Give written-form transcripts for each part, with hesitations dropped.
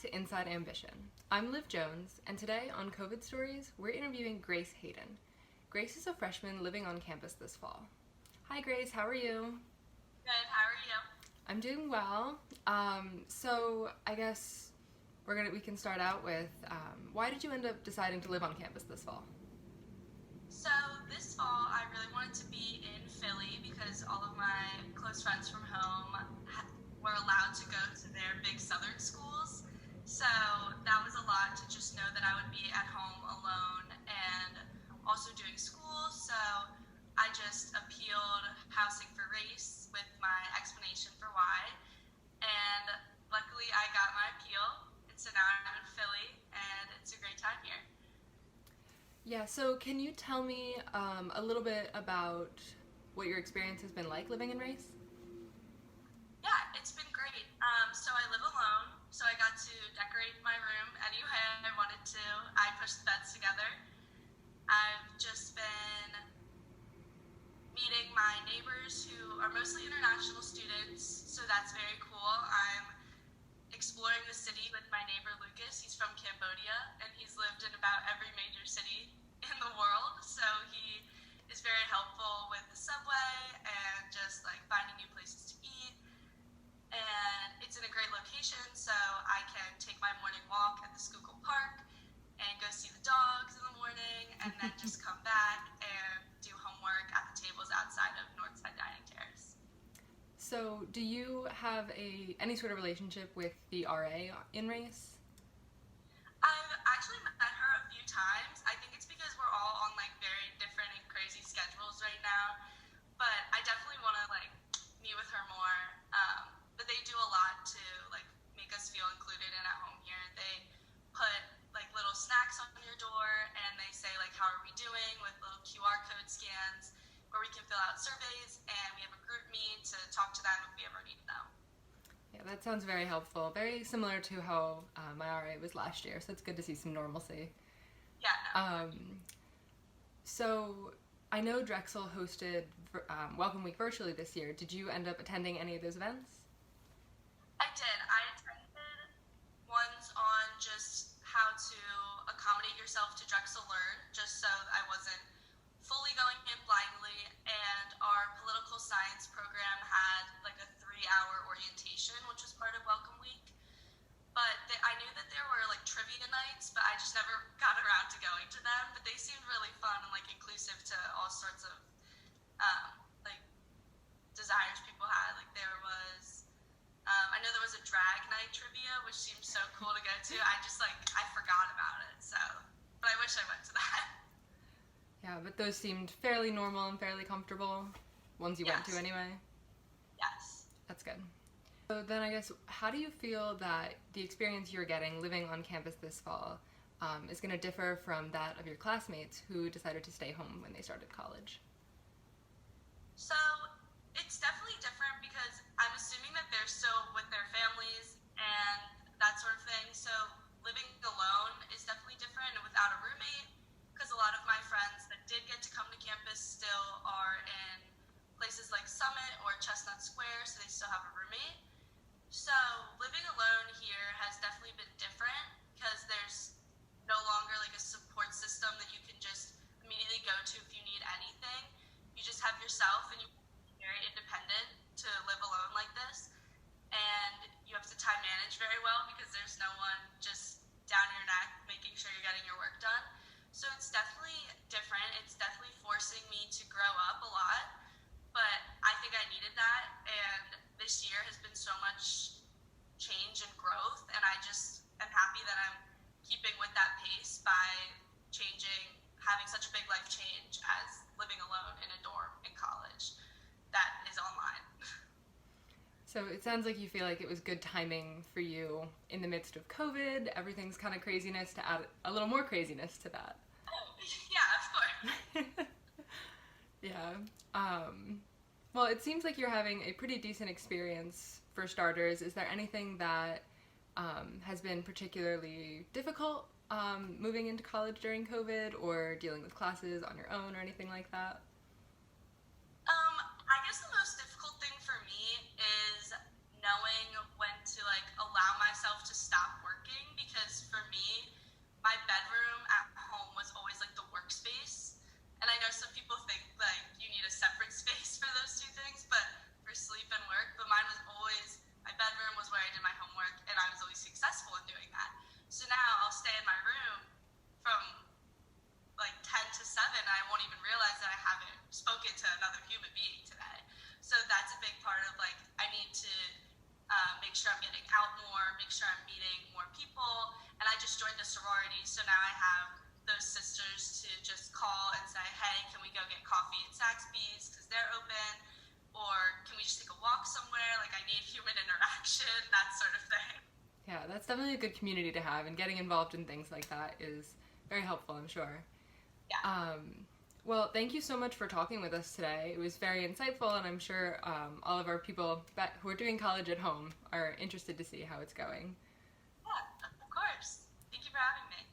to Inside Ambition. I'm Liv Jones, and today on COVID Stories, we're interviewing Grace Hayden. Grace is a freshman living on campus this fall. Hi Grace, how are you? Good, how are you? I'm doing well. So I guess we can start out with, why did you end up deciding to live on campus this fall? So this fall, I really wanted to be in Philly because all of my close friends from home were allowed to go to their big southern schools. So that was a lot to just know that I would be at home alone and also doing school. So I just appealed housing for race with my explanation for why. And luckily I got my appeal. And so now I'm in Philly and it's a great time here. Yeah, so can you tell me a little bit about what your experience has been like living in Race? Yeah, it's been great. So I live alone, so I got to decorate my room any way I wanted to. I pushed the beds together. I've just been meeting my neighbors who are mostly international students, so that's very cool. I'm exploring the city with my neighbor Lucas. He's from Cambodia, and he's lived in about every major city in the world, so he is very helpful with the subway and just like finding new places to eat. And it's in a great location, so I can take my morning walk at the Schuylkill Park and go see the dogs in the morning, and then just come back and do homework at the tables outside of Northside Dining Terrace. So do you have any sort of relationship with the RA in Race? I've actually met her a few times. I think it's because we're all on like very different and crazy schedules right now, but I definitely want to like meet with her more. But they do a lot to like make us feel included and at home here. They put like little snacks on your door and they say like how are we doing with little QR code scans where we can fill out surveys, and we have a group meet to talk to them if we ever need them. Yeah, that sounds very helpful. Very similar to how my RA was last year, so it's good to see some normalcy. Yeah. No. So I know Drexel hosted Welcome Week virtually this year. Did you end up attending any of those events? I did. I attended ones on just how to accommodate yourself to Drexel Learn, just so I wasn't fully going in blindly. And our political science program had like a 3-hour orientation, which was part of Welcome Week. But I knew that there were like trivia nights, but I just never got around to going to them. But they seemed really fun and like inclusive to all sorts of like desires people had. Like there was, I know there was a drag night trivia, which seemed so cool to go to. I forgot about it. So, but I wish I went to that. Yeah, but those seemed fairly normal and fairly comfortable. Ones you went to anyway? Yes. That's good. So then I guess, how do you feel that the experience you're getting living on campus this fall is going to differ from that of your classmates who decided to stay home when they started college? So it's definitely different because I'm assuming that they're still with their families and that sort of thing. So living alone is definitely different and without a roommate, because a lot of my friends that did get to come to campus still are in places like Summit or Chestnut Square, so they still have a roommate. So living alone here has definitely been different because there's no longer like a support system that you can just immediately go to if you need anything. You just have yourself and you be very independent to live alone like this. And you have to time manage very well because there's no one just down your neck making sure you're getting your work done. So it's definitely different. It's definitely forcing me to grow up a lot, but I think I needed that. And this year has been so much change and growth, and I just am happy that I'm keeping with that pace by having such a big life change as living alone in a dorm in college that is online. So it sounds like you feel like it was good timing for you in the midst of COVID. Everything's kind of craziness to add a little more craziness to that. Yeah, of course. Yeah. Well, it seems like you're having a pretty decent experience for starters. Is there anything that has been particularly difficult moving into college during COVID, or dealing with classes on your own or anything like that? I guess the most difficult thing for me is knowing when to like allow myself to stop working for me, my bedroom at home was always like the workspace. And I know some people think like you need a separate space for those two things, but for sleep and work, but mine was always, my bedroom was where I did my homework, and I was always successful in doing that. So now I'll stay in my room from like 10 to 7, and I won't even realize that I haven't spoken to another human being today. So that's a big part of like, I need to make sure I'm getting out more, make sure I'm meeting more people. And I just joined a sorority, so now I have those sisters to just call and say, hey, can we go get coffee at Saxby's because they're open? Or can we just take a walk somewhere? Like, I need human interaction, that sort of thing. Yeah, that's definitely a good community to have, and getting involved in things like that is very helpful, I'm sure. Yeah. Well, thank you so much for talking with us today. It was very insightful, and I'm sure all of our people who are doing college at home are interested to see how it's going. Yeah, of course. Thank you for having me.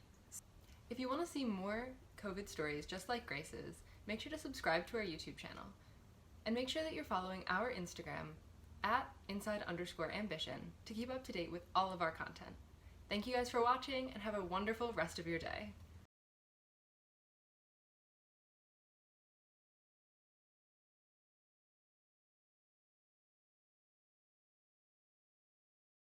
If you want to see more COVID stories just like Grace's, make sure to subscribe to our YouTube channel. And make sure that you're following our Instagram at inside_ambition to keep up to date with all of our content. Thank you guys for watching, and have a wonderful rest of your day.